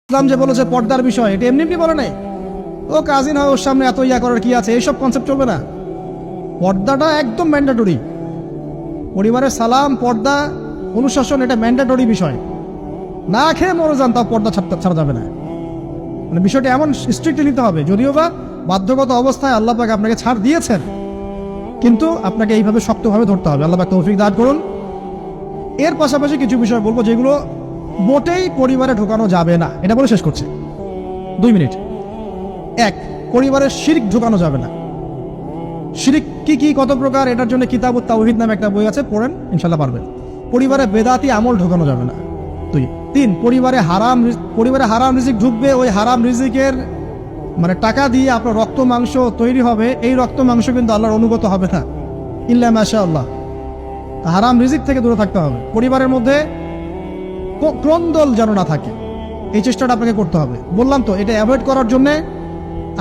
ইসলাম যে বলেছে পর্দার বিষয়, এটা এমনি এমনি বলে নাই। ও কাজিন হয়, ওর সামনে এত ইয়া করার কি আছে, এইসব কনসেপ্ট চলবে না। পর্দাটা একদম ম্যান্ডেটরি। পরিবারের সালাম, পর্দা, অনুশাসন, এটা ম্যান্ডেটরি বিষয়। না খেয়ে মরে যান, তাও পর্দা ছাড়া যাবে না। মানে বিষয়টা এমন স্ট্রিক্টলি নিতে হবে, যদিও বা বাধ্যগত অবস্থায় আল্লাহ পাক আপনাকে ছাড় দিয়েছেন, কিন্তু আপনাকে এইভাবে শক্তভাবে ধরতে হবে। আল্লাহ পাক তৌফিক দান করুন। এর পাশাপাশি কিছু বিষয় বলবো যেগুলো মোটেই পরিবারে ঢোকানো যাবে না, এটা বলে শেষ করছি 2 মিনিট। 1, পরিবারের শিরক ঢোকানো যাবে না। শিরক কি কি, কত প্রকার, এটার জন্য কিতাবুত তাওহীদ নামে একটা বই আছে, পড়েন, ইনশাল্লাহ পারবেন। পরিবারে বেদাতি আমল ঢোকানো যাবে না। 2, 3, পরিবারে হারাম রিজিক ঢুকবে। ওই হারাম রিজিকের মানে টাকা দিয়ে আপনার রক্ত মাংস তৈরি হবে, এই রক্ত মাংস কিন্তু আল্লাহর অনুগত হবে না, ইল্লা মাশাআল্লাহ। হারাম রিজিক থেকে দূরে থাকতে হবে। পরিবারের মধ্যে ক্রন্দল যেন না থাকে, এই চেষ্টাটা আপনাকে করতে হবে। বললাম তো, এটা অ্যাভয়েড করার জন্য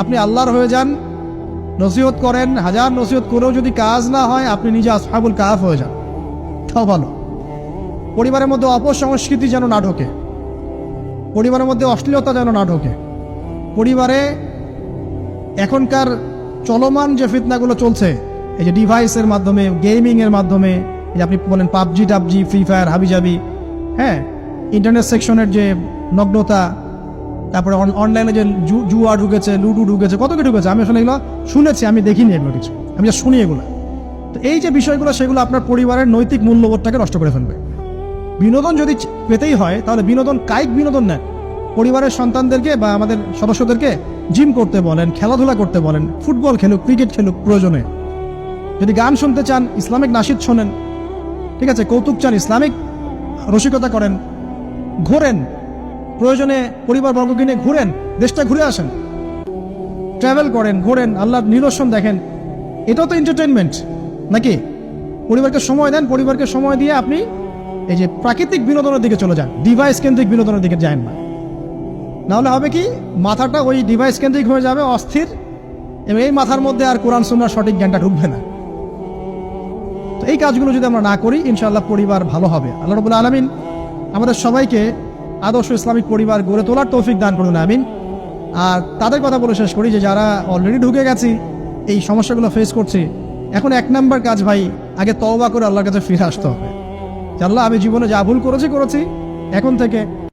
আপনি আল্লাহর হয়ে যান, নসিহত করেন, হাজার নসিহত করেও যদি কাজ না হয়, আপনি নিজে আসহাবুল কাহাফ হয়ে যান, তাও ভালো। পরিবারের মধ্যে অপসংস্কৃতি যেন না ঢোকে, পরিবারের মধ্যে অশ্লীলতা যেন না ঢোকে। পরিবারে এখনকার চলমান যে ফিতনাগুলো চলছে, এই যে ডিভাইসের মাধ্যমে, গেমিং এর মাধ্যমে, এই যে আপনি বলেন পাবজি টাবজি, ফ্রি ফায়ার, হাবিজাবি, হ্যাঁ, ইন্টারনেট সেকশনের যে নগ্নতা, তারপরে অনলাইনে যে জুয়া ঢুকেছে, লুডু ঢুকেছে, কত কি ঢুকেছে, আমি আসলে এগুলো শুনেছি, আমি দেখিনি এগুলো কিছু, আমি যা শুনি এগুলো। তো এই যে বিষয়গুলো, সেগুলো আপনার পরিবারের নৈতিক মূল্যবোধটাকে নষ্ট করে ফেলবে। বিনোদন যদি পেতেই হয়, তাহলে বিনোদন, কায়িক বিনোদন নেন। পরিবারের সন্তানদেরকে বা আমাদের সদস্যদেরকে জিম করতে বলেন, খেলাধুলা করতে বলেন, ফুটবল খেলুক, ক্রিকেট খেলুক প্রয়োজনে। যদি গান শুনতে চান, ইসলামিক নাশিদ শোনেন, ঠিক আছে, কৌতুক চান, ইসলামিক রসিকতা করেন, ঘোরেন, প্রয়োজনে পরিবারবর্গকে নিয়ে ঘুরেন, দেশটা ঘুরে আসেন, ট্রাভেল করেন, ঘোরেন, আল্লাহর নিদর্শন দেখেন, এটাও তো এন্টারটেনমেন্ট নাকি? পরিবারকে সময় দেন, পরিবারকে সময় দিয়ে আপনি এই যে প্রাকৃতিক বিনোদনের দিকে চলে যান, ডিভাইস কেন্দ্রিক বিনোদনের দিকে যান না। নাহলে হবে কি, মাথাটা ওই ডিভাইস কেন্দ্রিক হয়ে যাবে, অস্থির, এবং এই মাথার মধ্যে আর কোরআন সুন্নাহর সঠিক জ্ঞানটা ঢুকবে না। তো এই কাজগুলো যদি আমরা না করি, ইনশাআল্লাহ পরিবার ভালো হবে। আল্লাহ রাব্বুল আলামিন আমাদের সবাইকে আদর্শ ইসলামিক পরিবার গড়ে তোলার তৌফিক দান করুন, আমিন। আর তাদের কথা বলে শেষ করি যে যারা অলরেডি ঢুকে গেছি, এই সমস্যাগুলো ফেস করছি, এখন 1 নাম্বার কাজ ভাই, আগে তওবা করে আল্লাহর কাছে ফিরে আসতে হবে। যে আল্লাহ, আমি জীবনে যা ভুল করেছি, এখন থেকে